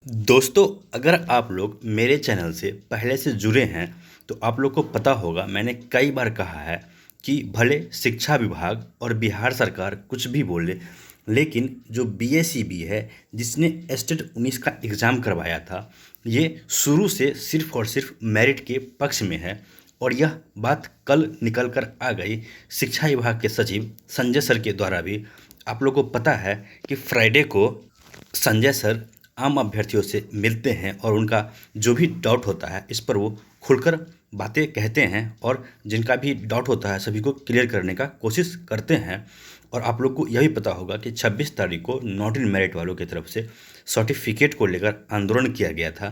दोस्तों, अगर आप लोग मेरे चैनल से पहले से जुड़े हैं तो आप लोग को पता होगा मैंने कई बार कहा है कि भले शिक्षा विभाग और बिहार सरकार कुछ भी बोले, लेकिन जो बीएसईबी है जिसने एस्टेट 19 का एग्ज़ाम करवाया था, ये शुरू से सिर्फ और सिर्फ मेरिट के पक्ष में है। और यह बात कल निकल कर आ गई शिक्षा विभाग के सचिव संजय सर के द्वारा भी। आप लोग को पता है कि फ्राइडे को संजय सर आम अभ्यर्थियों से मिलते हैं और उनका जो भी डाउट होता है इस पर वो खुलकर बातें कहते हैं और जिनका भी डाउट होता है सभी को क्लियर करने का कोशिश करते हैं। और आप लोग को यह भी पता होगा कि 26 तारीख को नॉट इन मेरिट वालों की तरफ से सर्टिफिकेट को लेकर आंदोलन किया गया था।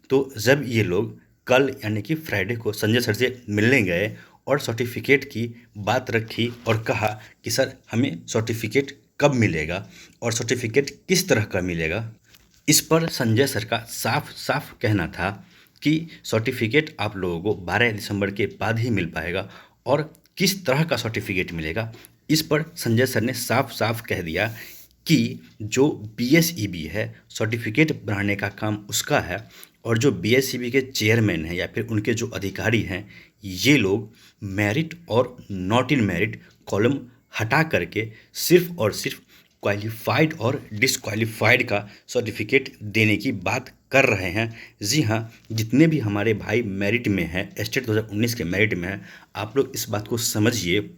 तो जब ये लोग कल यानी कि फ्राइडे को संजय सर से मिलने गए और सर्टिफिकेट की बात रखी और कहा कि सर हमें सर्टिफिकेट कब मिलेगा और सर्टिफिकेट किस तरह का मिलेगा, इस पर संजय सर का साफ साफ कहना था कि सर्टिफिकेट आप लोगों को 12 दिसंबर के बाद ही मिल पाएगा। और किस तरह का सर्टिफिकेट मिलेगा इस पर संजय सर ने साफ साफ कह दिया कि जो बीएसईबी है सर्टिफिकेट बनाने का काम उसका है, और जो बीएसईबी के चेयरमैन हैं या फिर उनके जो अधिकारी हैं ये लोग मेरिट और नॉट इन मेरिट कॉलम हटा करके सिर्फ और सिर्फ क्वालिफाइड और डिसक्वालिफाइड का सर्टिफिकेट देने की बात कर रहे हैं। जी हाँ, जितने भी हमारे भाई मेरिट में हैं, एस्टेट 2019 के मेरिट में हैं, आप लोग इस बात को समझिए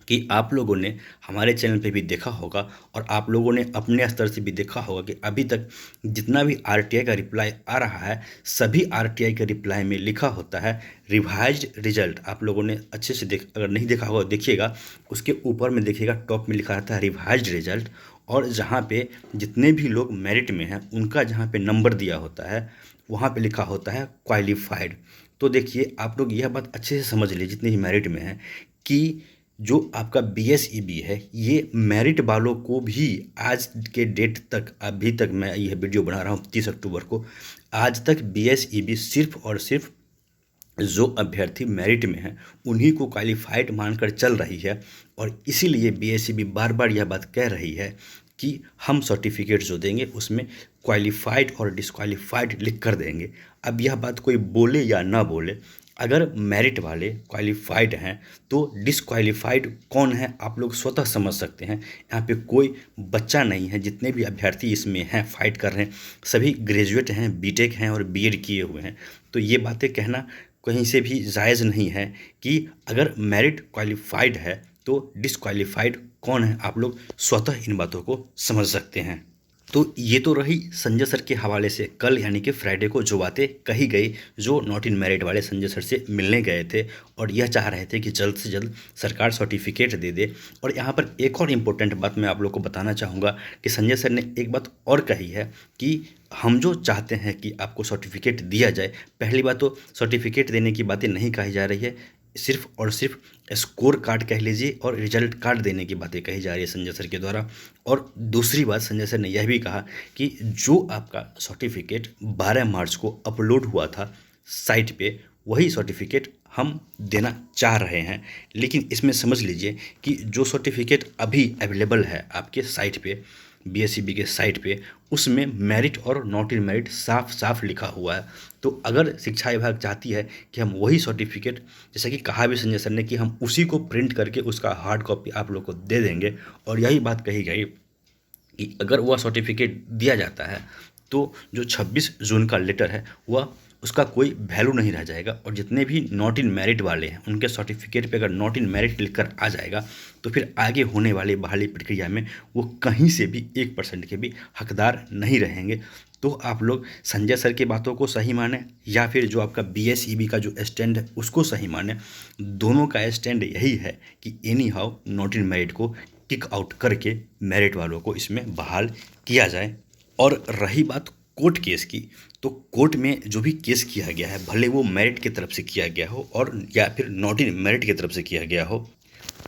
कि आप लोगों ने हमारे चैनल पे भी देखा होगा और आप लोगों ने अपने स्तर से भी देखा होगा कि अभी तक जितना भी आरटीआई का रिप्लाई आ रहा है सभी आरटीआई के रिप्लाई में लिखा होता है रिवाइज्ड रिजल्ट। आप लोगों ने अच्छे से अगर नहीं देखा होगा देखिएगा, उसके ऊपर में देखिएगा टॉप में लिखा रहता है रिवाइज्ड रिजल्ट। और जहाँ पे जितने भी लोग मेरिट में हैं उनका जहाँ पे नंबर दिया होता है वहाँ पे लिखा होता है क्वालिफाइड। तो देखिए आप लोग यह बात अच्छे से समझ लीजिए जितने ही मेरिट में हैं कि जो आपका बीएसईबी है ये मेरिट वालों को भी आज के डेट तक, अभी तक मैं यह वीडियो बना रहा हूँ 30 अक्टूबर को, आज तक बीएसईबी सिर्फ और सिर्फ जो अभ्यर्थी मेरिट में हैं उन्हीं को क्वालिफाइड मानकर चल रही है। और इसीलिए बीएसईबी बार बार यह बात कह रही है कि हम सर्टिफिकेट जो देंगे उसमें क्वालिफाइड और डिसक्वालिफाइड लिख कर देंगे। अब यह बात कोई बोले या ना बोले, अगर मेरिट वाले क्वालिफाइड हैं तो डिसक्वालिफाइड कौन है आप लोग स्वतः समझ सकते हैं। यहाँ पे कोई बच्चा नहीं है, जितने भी अभ्यर्थी इसमें हैं फाइट कर रहे हैं सभी ग्रेजुएट हैं, बीटेक हैं और बीएड किए हुए हैं। तो ये बातें कहना कहीं से भी जायज़ नहीं है कि अगर मेरिट क्वालिफाइड है तो डिसक्वालिफाइड कौन है, आप लोग स्वतः इन बातों को समझ सकते हैं। तो ये तो रही संजय सर के हवाले से कल यानी कि फ्राइडे को जो बातें कही गई, जो नॉट इन मेरिट वाले संजय सर से मिलने गए थे और यह चाह रहे थे कि जल्द से जल्द सरकार सर्टिफिकेट दे दे। और यहाँ पर एक और इम्पोर्टेंट बात मैं आप लोग को बताना चाहूँगा कि संजय सर ने एक बात और कही है कि हम जो चाहते हैं कि आपको सर्टिफिकेट दिया जाए, पहली बात तो सर्टिफिकेट देने की बातें नहीं कही जा रही है, सिर्फ और सिर्फ स्कोर कार्ड कह लीजिए और रिजल्ट कार्ड देने की बातें कही जा रही है संजय सर के द्वारा। और दूसरी बात संजय सर ने यह भी कहा कि जो आपका सर्टिफिकेट 12 मार्च को अपलोड हुआ था साइट पे वही सर्टिफिकेट हम देना चाह रहे हैं। लेकिन इसमें समझ लीजिए कि जो सर्टिफिकेट अभी अवेलेबल है आपके साइट पे, बीएसईबी के साइट पे, उसमें मेरिट और नॉट इन मेरिट साफ साफ लिखा हुआ है। तो अगर शिक्षा विभाग चाहती है कि हम वही सर्टिफिकेट, जैसा कि कहा भी संजय सर ने कि हम उसी को प्रिंट करके उसका हार्ड कॉपी आप लोग को दे देंगे, और यही बात कही गई कि अगर वह सर्टिफिकेट दिया जाता है तो जो 26 जून का लेटर है वह उसका कोई वैल्यू नहीं रह जाएगा। और जितने भी नॉट इन मेरिट वाले हैं उनके सर्टिफिकेट पे अगर नॉट इन मेरिट लिखकर आ जाएगा तो फिर आगे होने वाली बहाली प्रक्रिया में वो कहीं से भी 1% के भी हकदार नहीं रहेंगे। तो आप लोग संजय सर की बातों को सही माने या फिर जो आपका बीएसईबी का जो स्टैंड है उसको सही माने, दोनों का स्टैंड यही है कि any how not in merit को किक आउट करके मेरिट वालों को इसमें बहाल किया जाए। और रही बात कोर्ट केस की, तो कोर्ट में जो भी केस किया गया है भले वो मेरिट की तरफ से किया गया हो और या फिर नॉट इन मेरिट की तरफ से किया गया हो,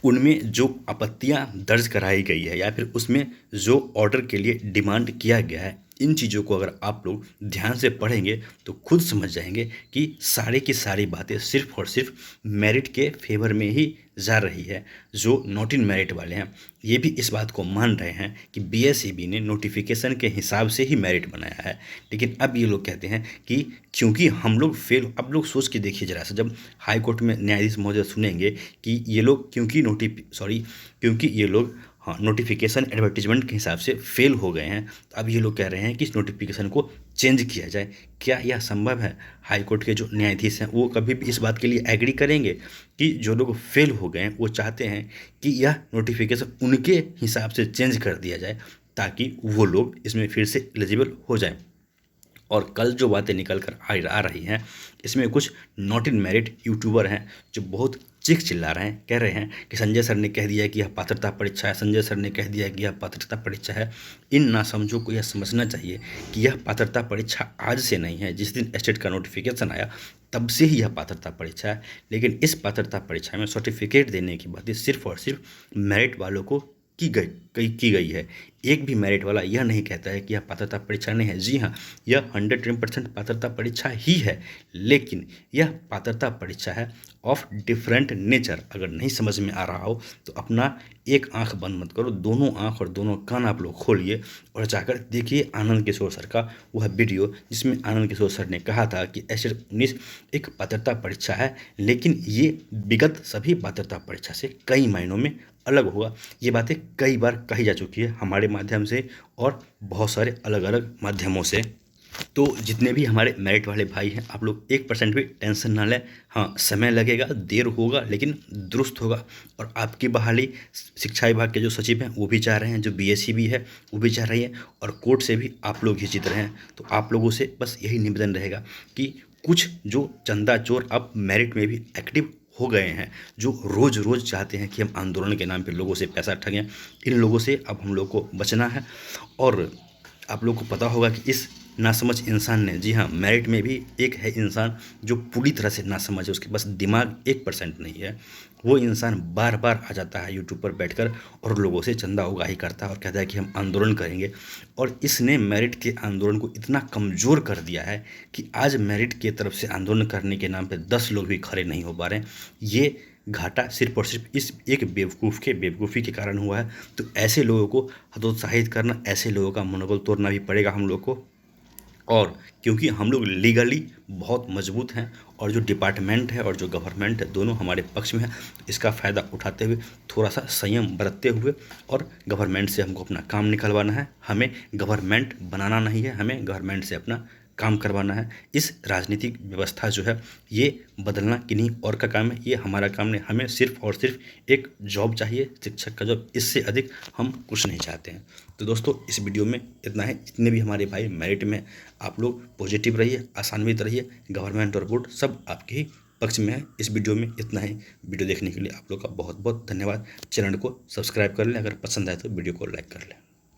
उनमें जो आपत्तियां दर्ज कराई गई है या फिर उसमें जो ऑर्डर के लिए डिमांड किया गया है इन चीज़ों को अगर आप लोग ध्यान से पढ़ेंगे तो खुद समझ जाएंगे कि सारी की सारी बातें सिर्फ और सिर्फ मेरिट के फेवर में ही जा रही है। जो नॉट इन मेरिट वाले हैं ये भी इस बात को मान रहे हैं कि बीएसईबी ने नोटिफिकेशन के हिसाब से ही मेरिट बनाया है, लेकिन अब ये लोग कहते हैं कि क्योंकि हम लोग फेल। अब लोग सोच के देखिए जरा सा, जब हाई कोर्ट में न्यायाधीश महोदय सुनेंगे कि ये लोग क्योंकि ये लोग हाँ नोटिफिकेशन एडवर्टीजमेंट के हिसाब से फेल हो गए हैं, तो अब ये लोग कह रहे हैं कि इस नोटिफिकेशन को चेंज किया जाए। क्या यह संभव है? हाई कोर्ट के जो न्यायाधीश हैं वो कभी भी इस बात के लिए एग्री करेंगे कि जो लोग फेल हो गए हैं वो चाहते हैं कि यह नोटिफिकेशन उनके हिसाब से चेंज कर दिया जाए ताकि वो लोग इसमें फिर से एलिजिबल हो जाएं? और कल जो बातें निकल कर आ रही हैं इसमें कुछ नॉट इन मेरिट यूट्यूबर हैं जो बहुत चीख चिल्ला रहे हैं, कह रहे हैं कि संजय सर ने कह दिया कि यह पात्रता परीक्षा है, संजय सर ने कह दिया कि यह पात्रता परीक्षा है। इन नासमझों को यह समझना चाहिए कि यह पात्रता परीक्षा आज से नहीं है। जिस दिन एस्टेट का नोटिफिकेशन आया तब से ही यह पात्रता परीक्षा है, लेकिन इस पात्रता परीक्षा में सर्टिफिकेट देने की बातें सिर्फ और सिर्फ मेरिट वालों को की गई है। एक भी मेरिट वाला यह नहीं कहता है कि यह पात्रता परीक्षा नहीं है। जी हाँ, यह 110% पात्रता परीक्षा ही है, लेकिन यह पात्रता परीक्षा है ऑफ डिफरेंट नेचर। अगर नहीं समझ में आ रहा हो तो अपना एक आंख बंद मत करो, दोनों आंख और दोनों कान आप लोग खोलिए और जाकर देखिए आनंद किशोर सर का वह वीडियो जिसमें आनंद किशोर सर ने कहा था कि एस्टेट 19 एक पात्रता परीक्षा है, लेकिन ये विगत सभी पात्रता परीक्षा से कई मायनों में अलग होगा। ये बातें कई बार कही जा चुकी है हमारे माध्यम से और बहुत सारे अलग अलग माध्यमों से। तो जितने भी हमारे मेरिट वाले भाई हैं आप लोग 1% भी टेंशन ना लें। हाँ, समय लगेगा, देर होगा, लेकिन दुरुस्त होगा। और आपकी बहाली शिक्षा विभाग के जो सचिव हैं वो भी चाह रहे हैं, जो बीएसईबी है वो भी चाह रही है, और कोर्ट से भी आप लोग ही जीत रहे हैं। तो आप लोगों से बस यही निवेदन रहेगा कि कुछ जो चंदा चोर अब मेरिट में भी एक्टिव हो गए हैं, जो रोज़ रोज़ चाहते हैं कि हम आंदोलन के नाम पे लोगों से पैसा ठगें, इन लोगों से अब हम लोग को बचना है। और आप लोग को पता होगा कि इस नासमझ इंसान ने, जी हाँ, मेरिट में भी एक है इंसान जो पूरी तरह से नासमझ है, उसके पास दिमाग 1% नहीं है। वो इंसान बार बार आ जाता है यूट्यूब पर बैठकर और लोगों से चंदा उगाही करता है और कहता है कि हम आंदोलन करेंगे। और इसने मेरिट के आंदोलन को इतना कमज़ोर कर दिया है कि आज मेरिट की तरफ से आंदोलन करने के नाम पे 10 लोग भी खड़े नहीं हो पा रहे हैं। ये घाटा सिर्फ और सिर्फ इस एक बेवकूफ़ी के कारण हुआ है। तो ऐसे लोगों को हतोत्साहित करना, ऐसे लोगों का मनोबल तोड़ना भी पड़ेगा हम लोग को। और क्योंकि हम लोग लीगली बहुत मजबूत हैं और जो डिपार्टमेंट है और जो गवर्नमेंट है दोनों हमारे पक्ष में है, इसका फ़ायदा उठाते हुए थोड़ा सा संयम बरतते हुए और गवर्नमेंट से हमको अपना काम निकलवाना है। हमें गवर्नमेंट बनाना नहीं है, हमें गवर्नमेंट से अपना काम करवाना है। इस राजनीतिक व्यवस्था जो है ये बदलना किन्हीं और का काम है, ये हमारा काम नहीं। हमें सिर्फ और सिर्फ एक जॉब चाहिए, शिक्षक का जॉब, इससे अधिक हम कुछ नहीं चाहते हैं। तो दोस्तों इस वीडियो में इतना है। जितने भी हमारे भाई मेरिट में, आप लोग पॉजिटिव रहिए, आशान्वित रहिए। गवर्नमेंट और बोर्ड सब आपके ही पक्ष में है। इस वीडियो में इतना ही। वीडियो देखने के लिए आप लोग का बहुत बहुत धन्यवाद। चैनल को सब्सक्राइब कर लें, अगर पसंद आए तो वीडियो को लाइक कर लें।